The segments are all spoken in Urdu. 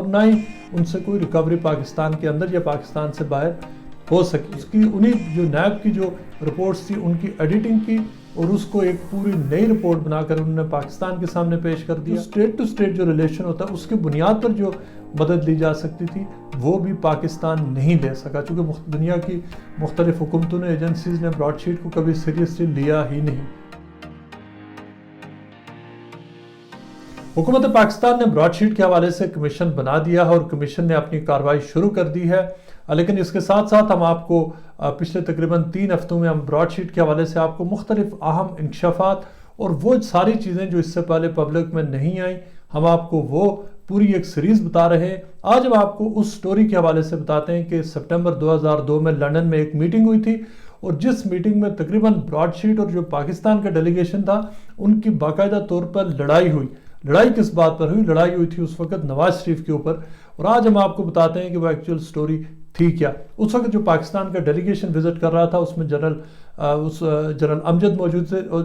اور نہ ہی ان سے کوئی ریکوری پاکستان کے اندر یا پاکستان سے باہر ہو سکی. اس کی انہیں جو نیب کی جو رپورٹس تھی ان کی ایڈیٹنگ کی اور اس کو ایک پوری نئی رپورٹ بنا کر انہوں نے پاکستان کے سامنے پیش کر دیا. اسٹیٹ ٹو اسٹیٹ جو ریلیشن ہوتا ہے اس کی بنیاد پر جو مدد لی جا سکتی تھی وہ بھی پاکستان نہیں لے سکا, چونکہ دنیا کی مختلف حکومتوں نے ایجنسیز نے براڈ شیٹ کو کبھی سیریسلی لیا ہی نہیں. حکومت پاکستان نے براڈ شیٹ کے حوالے سے کمیشن بنا دیا ہے اور کمیشن نے اپنی کارروائی شروع کر دی ہے, لیکن اس کے ساتھ ساتھ ہم آپ کو پچھلے تقریباً 3 ہفتوں میں ہم براڈ شیٹ کے حوالے سے آپ کو مختلف اہم انکشافات اور وہ ساری چیزیں جو اس سے پہلے پبلک میں نہیں آئیں ہم آپ کو وہ پوری ایک سیریز بتا رہے ہیں. آج ہم آپ کو اس سٹوری کے حوالے سے بتاتے ہیں کہ سپٹمبر 2002 میں لندن میں ایک میٹنگ ہوئی تھی اور جس میٹنگ میں تقریباً براڈ شیٹ اور جو پاکستان کا ڈیلیگیشن تھا ان کی باقاعدہ طور پر لڑائی ہوئی. لڑائی کس بات پر ہوئی؟ لڑائی ہوئی تھی اس وقت نواز شریف کے اوپر, اور آج ہم آپ کو بتاتے ہیں کہ وہ ایکچوئل سٹوری تھی کیا. اس وقت جو پاکستان کا ڈیلیگیشن وزٹ کر رہا تھا اس میں جنرل امجد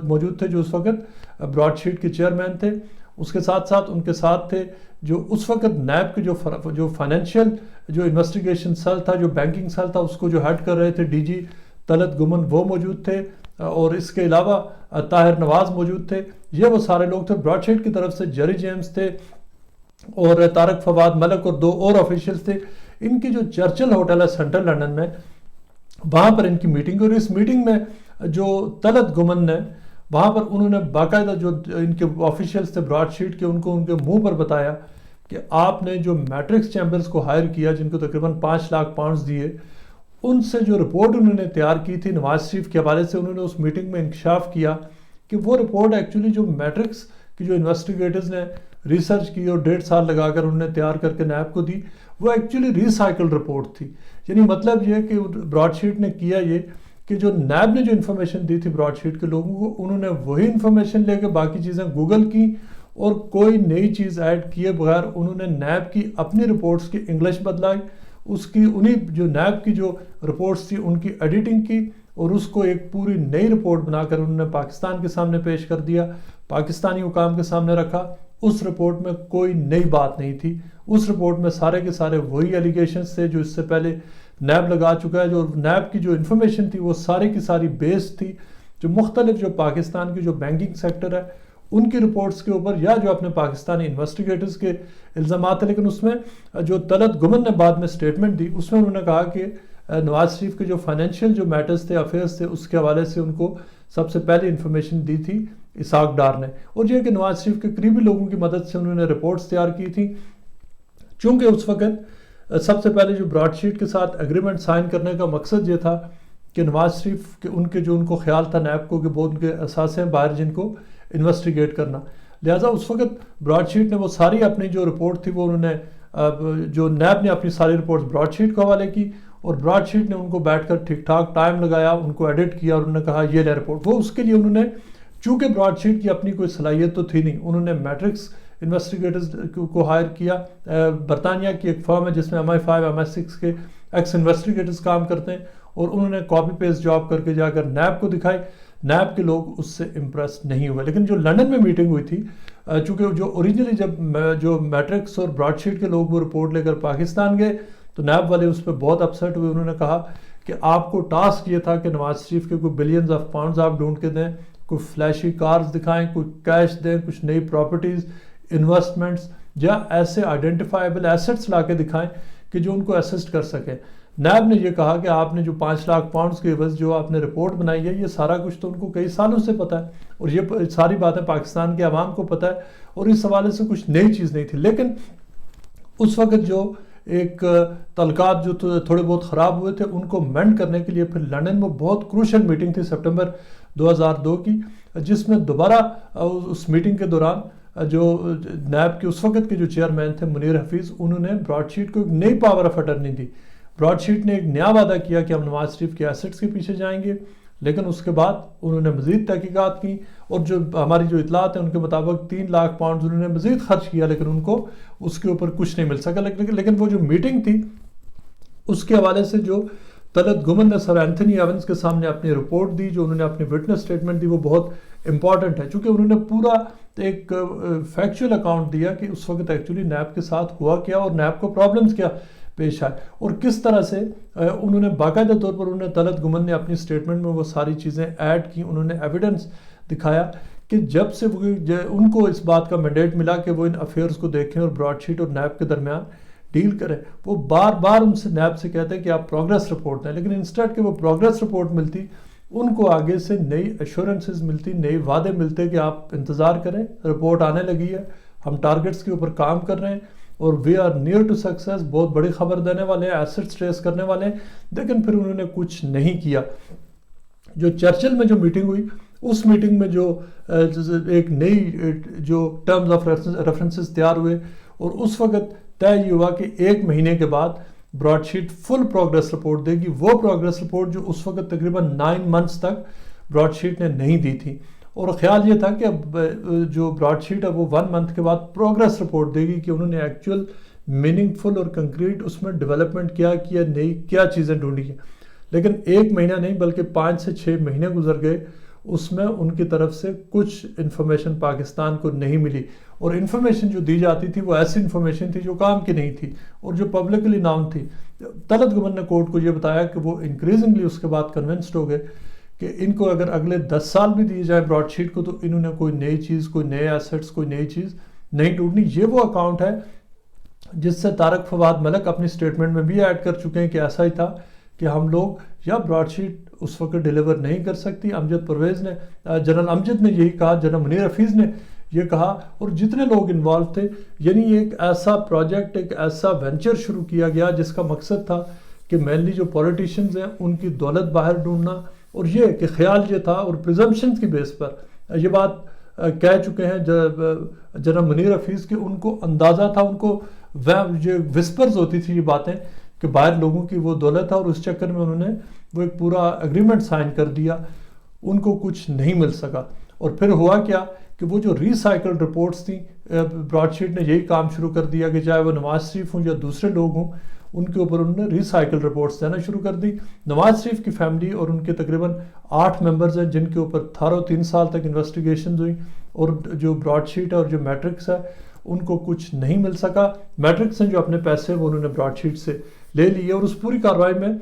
موجود تھے جو اس وقت براڈ شیٹ کے چیئرمین تھے. اس کے ساتھ ساتھ ان کے ساتھ تھے جو اس وقت نیب کے جو فائنینشیل جو انویسٹیگیشن سیل تھا, جو بینکنگ سیل تھا, اس کو جو ہیڈ کر رہے تھے ڈی جی طلعت گمن, وہ موجود تھے, اور اس کے علاوہ طاہر نواز موجود تھے. یہ وہ سارے لوگ تھے. براڈ شیٹ کی طرف سے جیری جیمز تھے اور طارق فواد ملک اور 2 اور آفیشلز تھے. ان کی جو چرچل ہوٹل ہے سینٹرل لندن میں, وہاں پر ان کی میٹنگ, اور اس میٹنگ میں جو طلعت گمن نے وہاں پر انہوں نے باقاعدہ جو ان کے آفیشلز تھے براڈ شیٹ کے ان کو ان کے منہ پر بتایا کہ آپ نے جو میٹرکس چیمبرز کو ہائر کیا جن کو تقریباً 5 لاکھ پاؤنڈز دیے, ان سے جو رپورٹ انہوں نے تیار کی تھی نواز شریف کے حوالے سے, انہوں نے اس میٹنگ میں انکشاف کیا کہ وہ رپورٹ ایکچولی جو میٹرکس کی جو انویسٹیگیٹرز نے ریسرچ کی اور 1.5 سال لگا کر انہوں نے تیار کر کے نیب کو دی, وہ ایکچولی ریسائیکل رپورٹ تھی. یعنی مطلب یہ کہ براڈ شیٹ نے کیا یہ کہ جو نیب نے جو انفارمیشن دی تھی براڈ شیٹ کے لوگوں کو, انہوں نے وہی انفارمیشن لے کے باقی چیزیں گوگل کی اور کوئی نئی چیز ایڈ کیے بغیر انہوں نے نیب کی اپنی رپورٹس کی انگلش بدلائی, اس کی انہیں جو نیب کی جو رپورٹس تھی ان کی ایڈیٹنگ کی اور اس کو ایک پوری نئی رپورٹ بنا کر انہوں نے پاکستان کے سامنے پیش کر دیا, پاکستانی حکام کے سامنے رکھا. اس رپورٹ میں کوئی نئی بات نہیں تھی. اس رپورٹ میں سارے کے سارے وہی ایلیگیشنز تھے جو اس سے پہلے نیب لگا چکا ہے. جو نیب کی جو انفارمیشن تھی وہ ساری کی ساری بیس تھی جو مختلف جو پاکستان کی جو بینکنگ سیکٹر ہے ان کی رپورٹس کے اوپر یا جو اپنے پاکستانی انویسٹیگیٹرز کے الزامات ہیں. لیکن اس میں جو طلعت گمن نے بعد میں سٹیٹمنٹ دی اس میں انہوں نے کہا کہ نواز شریف کے جو فائنینشیل جو میٹرز تھے, افیئرز تھے, اس کے حوالے سے ان کو سب سے پہلے انفارمیشن دی تھی اسحاق ڈار نے, اور یہ کہ نواز شریف کے قریبی لوگوں کی مدد سے انہوں نے رپورٹس تیار کی تھی. چونکہ اس وقت سب سے پہلے جو براڈ شیٹ کے ساتھ ایگریمنٹ سائن کرنے کا مقصد یہ تھا کہ نواز شریف کے ان کو خیال تھا نیب کو کہ وہ ان کے اثاثے ہیں باہر جن کو انویسٹیگیٹ کرنا, لہٰذا اس وقت براڈ شیٹ نے وہ ساری اپنی جو رپورٹ تھی وہ انہوں نے جو نیب نے اپنی ساری رپورٹس براڈ شیٹ کو حوالے کی اور براڈ شیٹ نے ان کو بیٹھ کر ٹھیک ٹھاک ٹائم لگایا, ان کو ایڈٹ کیا اور انہوں نے کہا یہ لے رپورٹ. وہ اس کے لیے انہوں نے چونکہ براڈ شیٹ کی اپنی کوئی صلاحیت تو تھی نہیں, انہوں نے میٹرکس انویسٹیگیٹرز کو ہائر کیا. برطانیہ کی ایک فرم ہے جس میں MI5 MI6 کے ایکس انویسٹیگیٹرز کام کرتے ہیں, اور انہوں نے کاپی پیسٹ جاب کر کے جا کر نیب کو دکھائی. نیب کے لوگ اس سے امپریس نہیں ہوئے. لیکن جو لندن میں میٹنگ ہوئی تھی, چونکہ جو اوریجنلی جب جو میٹرکس اور براڈ شیٹ کے لوگ وہ رپورٹ لے کر پاکستان گئے تو نیب والے اس پہ بہت اپسیٹ ہوئے. انہوں نے کہا کہ آپ کو ٹاسک یہ تھا کہ نواز شریف کے کوئی بلینز آف پاؤنڈز آپ ڈھونڈ کے دیں, کوئی فلیشی کارز دکھائیں, کوئی کیش دیں, کچھ نئی پراپرٹیز, انویسٹمنٹس یا ایسے آئیڈینٹیفائیبل ایسٹس لا کے دکھائیں کہ جو ان کو اسسٹ کر سکیں. نیب نے یہ کہا کہ آپ نے جو 5 لاکھ پاؤنڈز کے عوض جو آپ نے رپورٹ بنائی ہے یہ سارا کچھ تو ان کو کئی سالوں سے پتہ ہے اور یہ ساری باتیں پاکستان کے عوام کو پتہ ہے, اور اس حوالے سے کچھ نئی چیز نہیں تھی. لیکن اس وقت جو ایک تعلقات جو تھوڑے بہت خراب ہوئے تھے ان کو مینڈ کرنے کے لیے پھر لندن میں بہت کروشل میٹنگ تھی سپٹمبر 2002 کی, جس میں دوبارہ اس میٹنگ کے دوران جو نیب کے اس وقت کے جو چیئرمین تھے منیر حفیظ, انہوں نے براڈ شیٹ کو ایک نئی پاور آف اٹرنی دی. براڈ شیٹ نے ایک نیا وعدہ کیا کہ ہم نواز شریف کے ایسٹس کے پیچھے جائیں گے, لیکن اس کے بعد انہوں نے مزید تحقیقات کی اور جو ہماری جو اطلاعات ہیں ان کے مطابق 3 لاکھ پاؤنڈز انہوں نے مزید خرچ کیا, لیکن ان کو اس کے اوپر کچھ نہیں مل سکا. لیکن وہ جو میٹنگ تھی اس کے حوالے سے جو طلعت گمن نے سر اینتھنی ایونز کے سامنے اپنی رپورٹ دی, جو انہوں نے اپنی وٹنس سٹیٹمنٹ دی, وہ بہت امپورٹنٹ ہے، چونکہ انہوں نے پورا ایک فیکچوئل اکاؤنٹ دیا کہ اس وقت ایکچولی نیب کے ساتھ ہوا کیا اور نیب کو پرابلمز کیا پیش آئے، اور کس طرح سے انہوں نے باقاعدہ طور پر انہوں نے طلعت گمن نے اپنی سٹیٹمنٹ میں وہ ساری چیزیں ایڈ کی، انہوں نے ایویڈنس دکھایا کہ جب سے ان کو اس بات کا مینڈیٹ ملا کہ وہ ان افیئرز کو دیکھیں اور براڈ شیٹ اور نیب کے درمیان ڈیل کریں، وہ بار بار ان سے نیب سے کہتے ہیں کہ آپ پروگریس رپورٹ دیں، لیکن انسٹیڈ کہ وہ پروگریس رپورٹ ملتی، ان کو آگے سے نئی ایشورنسز ملتی، نئی وعدے ملتے کہ آپ انتظار کریں، رپورٹ آنے لگی ہے، ہم ٹارگٹس کے اوپر کام کر رہے ہیں اور we are near to success, بہت بڑی خبر دینے والے ہیں، ایسٹس ٹریس کرنے والے ہیں، لیکن پھر انہوں نے کچھ نہیں کیا۔ جو چرچل میں جو میٹنگ ہوئی، اس میٹنگ میں جو ایک نئی جو ٹرمز آف ریفرنسز تیار ہوئے، اور اس وقت طے یہ ہوا کہ 1 مہینے کے بعد براڈ شیٹ فل پروگریس رپورٹ دے گی، وہ پروگریس رپورٹ جو اس وقت تقریباً 9 منتھس تک براڈ شیٹ نے نہیں دی تھی، اور خیال یہ تھا کہ اب جو براڈ شیٹ ہے وہ 1 منتھ کے بعد پروگریس رپورٹ دے گی کہ انہوں نے ایکچوئل میننگ فل اور کنکریٹ اس میں ڈیولپمنٹ کیا نئی کیا چیزیں ڈھونڈی ہیں، لیکن 1 مہینہ نہیں بلکہ 5 سے 6 مہینے گزر گئے، اس میں ان کی طرف سے کچھ انفارمیشن پاکستان کو نہیں ملی، اور انفارمیشن جو دی جاتی تھی وہ ایسی انفارمیشن تھی جو کام کی نہیں تھی اور جو پبلکلی ناؤن تھی۔ طلعت گمن نے کورٹ کو یہ بتایا کہ وہ انکریزنگلی اس کے بعد کنونسڈ ہو گئے کہ ان کو اگر اگلے 10 سال بھی دیے جائیں براڈ شیٹ کو تو انہوں نے کوئی نئی چیز، کوئی نئے ایسٹس، کوئی نئی چیز نہیں ڈھونڈنی۔ یہ وہ اکاؤنٹ ہے جس سے طارق فواد ملک اپنی سٹیٹمنٹ میں بھی ایڈ کر چکے ہیں کہ ایسا ہی تھا کہ ہم لوگ یا براڈ شیٹ اس وقت ڈیلیور نہیں کر سکتی۔ امجد پرویز نے، جنرل امجد نے یہی کہا، جنرل منیر حفیظ نے یہ کہا، اور جتنے لوگ انوالو تھے، یعنی ایک ایسا پروجیکٹ، ایک ایسا وینچر شروع کیا گیا جس کا مقصد تھا کہ مینلی جو پولیٹیشنز ہیں ان کی دولت باہر ڈھونڈنا، اور یہ کہ خیال یہ تھا، اور پریزمپشنز کی بیس پر یہ بات کہہ چکے ہیں جنرل منیر حفیظ کہ ان کو اندازہ تھا، ان کو یہ وسپرز ہوتی تھی یہ باتیں کہ باہر لوگوں کی وہ دولت ہے، اور اس چکر میں انہوں نے وہ ایک پورا اگریمنٹ سائن کر دیا، ان کو کچھ نہیں مل سکا۔ اور پھر ہوا کیا کہ وہ جو ریسائیکلڈ رپورٹس تھیں، براڈ شیٹ نے یہی کام شروع کر دیا کہ چاہے وہ نواز شریف ہوں یا دوسرے لوگ ہوں، ان کے اوپر انہوں نے ریسائیکل رپورٹس دینا شروع کر دی۔ نواز شریف کی فیملی اور ان کے تقریباً 8 ممبرز ہیں جن کے اوپر 3 سال تک انویسٹیگیشنز ہوئیں، اور جو براڈ شیٹ ہے اور جو میٹرکس ہے ان کو کچھ نہیں مل سکا۔ میٹرکس ہیں جو اپنے پیسے وہ انہوں نے براڈ شیٹ سے لے لیے، اور اس پوری کارروائی میں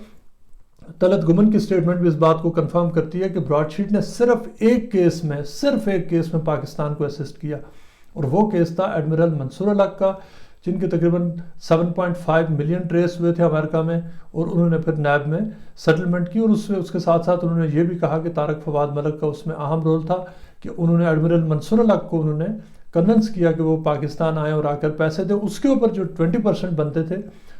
طلعت گمن کی سٹیٹمنٹ بھی اس بات کو کنفرم کرتی ہے کہ براڈ شیٹ نے صرف ایک کیس میں پاکستان کو اسسٹ کیا، اور وہ کیس تھا ایڈمرل منصور الحق کا، جن کے تقریباً 7.5 ملین ٹریس ہوئے تھے امریکہ میں، اور انہوں نے پھر نیب میں سیٹلمنٹ کی، اور اس کے ساتھ ساتھ انہوں نے یہ بھی کہا کہ طارق فواد ملک کا اس میں اہم رول تھا کہ انہوں نے ایڈمرل منصور الحق کو انہوں نے کنونس کیا کہ وہ پاکستان آئیں اور آ کر پیسے دیں۔ اس کے اوپر جو 20% بنتے تھے،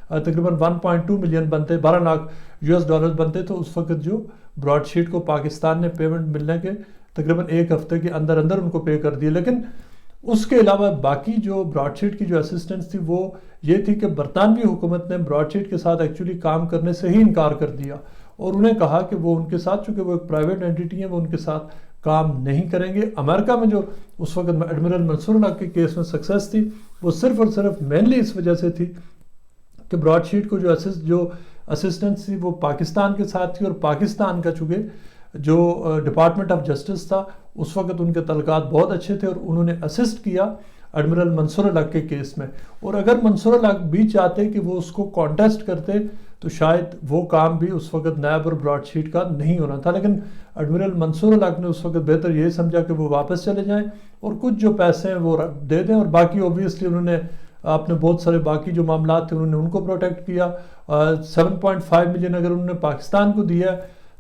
تقریباً 1.2 ملین بنتے، 12 لاکھ US ڈالر بنتے، تو اس وقت جو براڈ شیٹ کو پاکستان نے پیمنٹ ملنے کے تقریباً 1 ہفتے کے اندر ان کو پے کر دیے۔ لیکن اس کے علاوہ باقی جو براڈ شیٹ کی جو اسسٹنس تھی وہ یہ تھی کہ برطانوی حکومت نے براڈ شیٹ کے ساتھ ایکچولی کام کرنے سے ہی انکار کر دیا، اور انہیں کہا کہ وہ ان کے ساتھ، چونکہ وہ ایک پرائیویٹ اینٹیٹی ہیں، وہ ان کے ساتھ کام نہیں کریں گے۔ امریکہ میں جو اس وقت ایڈمرل منصور الحق کے کیس میں سکسیس تھی، وہ صرف اور صرف مینلی اس وجہ سے تھی کہ براڈ شیٹ کو جو اسسٹنس تھی وہ پاکستان کے ساتھ تھی، اور پاکستان کا چونکہ جو ڈپارٹمنٹ آف جسٹس تھا اس وقت ان کے تعلقات بہت اچھے تھے، اور انہوں نے اسسٹ کیا ایڈمرل منصور الحق کے کیس میں۔ اور اگر منصور الحق بھی چاہتے کہ وہ اس کو کانٹیسٹ کرتے تو شاید وہ کام بھی اس وقت نیب اور براڈ شیٹ کا نہیں ہونا تھا، لیکن ایڈمرل منصور الحق نے اس وقت بہتر یہ سمجھا کہ وہ واپس چلے جائیں اور کچھ جو پیسے ہیں وہ دے دیں، اور باقی اوبویسلی انہوں نے اپنے بہت سارے باقی جو معاملات تھے انہوں نے ان کو پروٹیکٹ کیا۔ 7.5 ملین اگر انہوں نے پاکستان کو دیا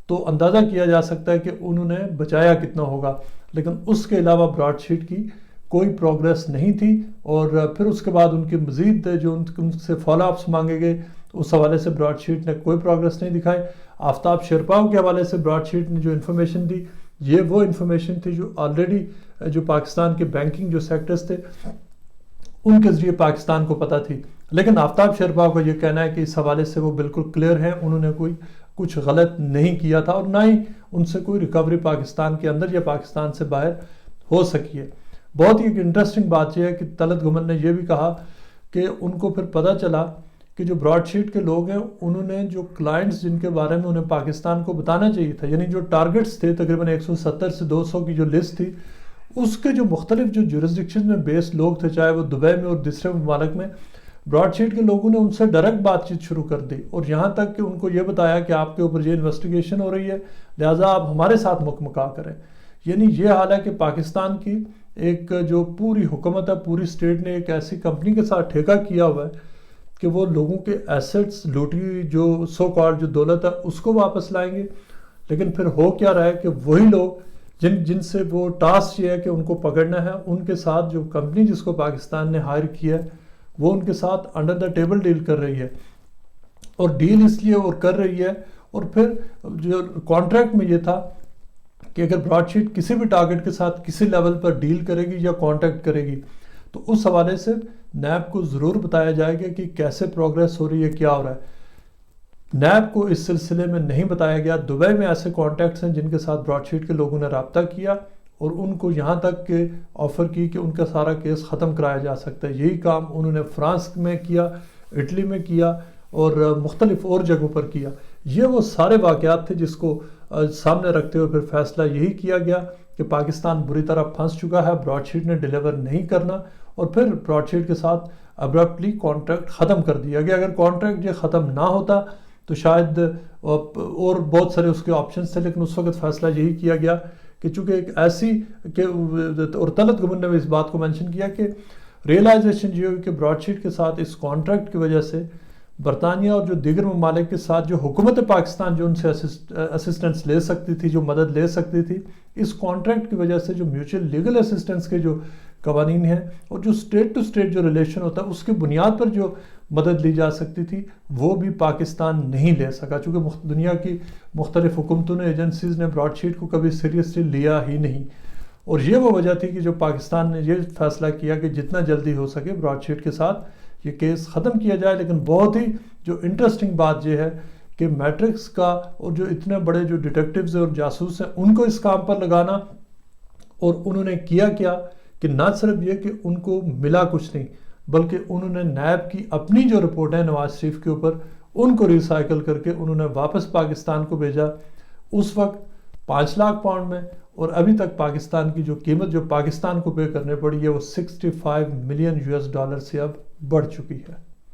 تو اندازہ کیا جا سکتا ہے کہ انہوں نے بچایا کتنا ہوگا، لیکن اس کے علاوہ براڈ شیٹ کی کوئی پروگریس نہیں تھی۔ اور پھر اس کے بعد ان کے مزید جو ان سے فالو اپس مانگے گئے، اس حوالے سے براڈ شیٹ نے کوئی پروگریس نہیں دکھائی۔ آفتاب شیرپاؤ کے حوالے سے براڈ شیٹ نے جو انفارمیشن دی، یہ وہ انفارمیشن تھی جو آلریڈی جو پاکستان کے بینکنگ جو سیکٹرز تھے ان کے ذریعے پاکستان کو پتہ تھی، لیکن آفتاب شیرپاؤ کا یہ کہنا ہے کہ اس حوالے سے وہ بالکل کلیئر ہیں، انہوں نے کوئی کچھ غلط نہیں کیا تھا، اور نہ ہی ان سے کوئی ریکوری پاکستان کے اندر یا پاکستان سے باہر ہو سکی ہے۔ بہت ہی ایک انٹرسٹنگ بات یہ ہے کہ طلعت گمن نے یہ بھی کہا کہ ان کو پھر پتہ چلا کہ جو براڈ شیٹ کے لوگ ہیں انہوں نے جو کلائنٹس جن کے بارے میں انہیں پاکستان کو بتانا چاہیے تھا، یعنی جو ٹارگٹس تھے تقریباً 170 سے 200 کی جو لسٹ تھی، اس کے جو مختلف جو جورسڈکشن میں بیس لوگ تھے، چاہے وہ دبئی میں اور دوسرے ممالک میں، براڈ شیٹ کے لوگوں نے ان سے ڈائریکٹ بات چیت شروع کر دی، اور یہاں تک کہ ان کو یہ بتایا کہ آپ کے اوپر یہ انویسٹیگیشن ہو رہی ہے، لہٰذا آپ ہمارے ساتھ مکمکا کریں۔ یعنی یہ حال ہے کہ پاکستان کی ایک جو پوری حکومت ہے، پوری اسٹیٹ نے ایک ایسی کمپنی کے ساتھ ٹھیکہ کیا ہوا ہے کہ وہ لوگوں کے ایسٹس لوٹی ہوئی جو سو کارڈ جو دولت ہے اس کو واپس لائیں گے، لیکن پھر ہو کیا رہا ہے کہ وہی لوگ جن سے وہ ٹاسک یہ ہے کہ ان کو پکڑنا ہے، ان کے ساتھ جو کمپنی جس کو پاکستان نے ہائر کیا ہے وہ ان کے ساتھ انڈر دا ٹیبل ڈیل کر رہی ہے، اور ڈیل اس لیے اور کر رہی ہے، اور پھر جو کانٹریکٹ میں یہ تھا کہ اگر براڈ شیٹ کسی بھی ٹارگٹ کے ساتھ کسی لیول پر ڈیل کرے گی یا کانٹیکٹ کرے گی تو اس حوالے سے نیب کو ضرور بتایا جائے گا کہ کیسے پروگریس ہو رہی ہے، کیا ہو رہا ہے۔ نیب کو اس سلسلے میں نہیں بتایا گیا۔ دبئی میں ایسے کانٹیکٹس ہیں جن کے ساتھ براڈ شیٹ کے لوگوں نے رابطہ کیا اور ان کو یہاں تک کہ آفر کی کہ ان کا سارا کیس ختم کرایا جا سکتا ہے۔ یہی کام انہوں نے فرانس میں کیا، اٹلی میں کیا اور مختلف اور جگہوں پر کیا۔ یہ وہ سارے واقعات تھے جس کو سامنے رکھتے ہوئے پھر فیصلہ یہی کیا گیا کہ پاکستان بری طرح پھنس چکا ہے، براڈ شیٹ نے ڈیلیور نہیں کرنا، اور پھر براڈ شیٹ کے ساتھ ابرپٹلی کانٹریکٹ ختم کر دیا گیا۔ اگر کانٹریکٹ یہ ختم نہ ہوتا تو شاید اور بہت سارے اس کے آپشنز تھے، لیکن اس وقت فیصلہ یہی کیا گیا کہ چونکہ ایک ایسی کہ اور طلعت گمن نے بھی اس بات کو مینشن کیا کہ ریئلائزیشن یہ ہوئی کہ براڈ شیٹ کے ساتھ اس کانٹریکٹ کی وجہ سے برطانیہ اور جو دیگر ممالک کے ساتھ جو حکومت پاکستان جو ان سے اسسٹنس لے سکتی تھی، جو مدد لے سکتی تھی، اس کانٹریکٹ کی وجہ سے جو میوچل لیگل اسسٹنس کے جو قوانین ہیں اور جو اسٹیٹ ٹو اسٹیٹ جو ریلیشن ہوتا ہے اس کی بنیاد پر جو مدد لی جا سکتی تھی وہ بھی پاکستان نہیں لے سکا، چونکہ دنیا کی مختلف حکومتوں نے، ایجنسیز نے براڈ شیٹ کو کبھی سیریسلی لیا ہی نہیں، اور یہ وہ وجہ تھی کہ جو پاکستان نے یہ فیصلہ کیا کہ جتنا جلدی ہو سکے براڈ شیٹ کے ساتھ یہ کیس ختم کیا جائے۔ لیکن بہت ہی جو انٹرسٹنگ بات یہ ہے کہ میٹرکس کا اور جو اتنے بڑے جو ڈیٹیکٹیوز اور جاسوس ہیں ان کو اس کام پر لگانا، اور انہوں نے کیا کیا کہ نہ صرف یہ کہ ان کو ملا کچھ نہیں، بلکہ انہوں نے نیب کی اپنی جو رپورٹ ہے نواز شریف کے اوپر ان کو ریسائیکل کر کے انہوں نے واپس پاکستان کو بھیجا، اس وقت 5 لاکھ پاؤنڈ میں، اور ابھی تک پاکستان کی جو قیمت جو پاکستان کو پے کرنے پڑی ہے وہ $65 ملین سے اب بڑھ چکی ہے۔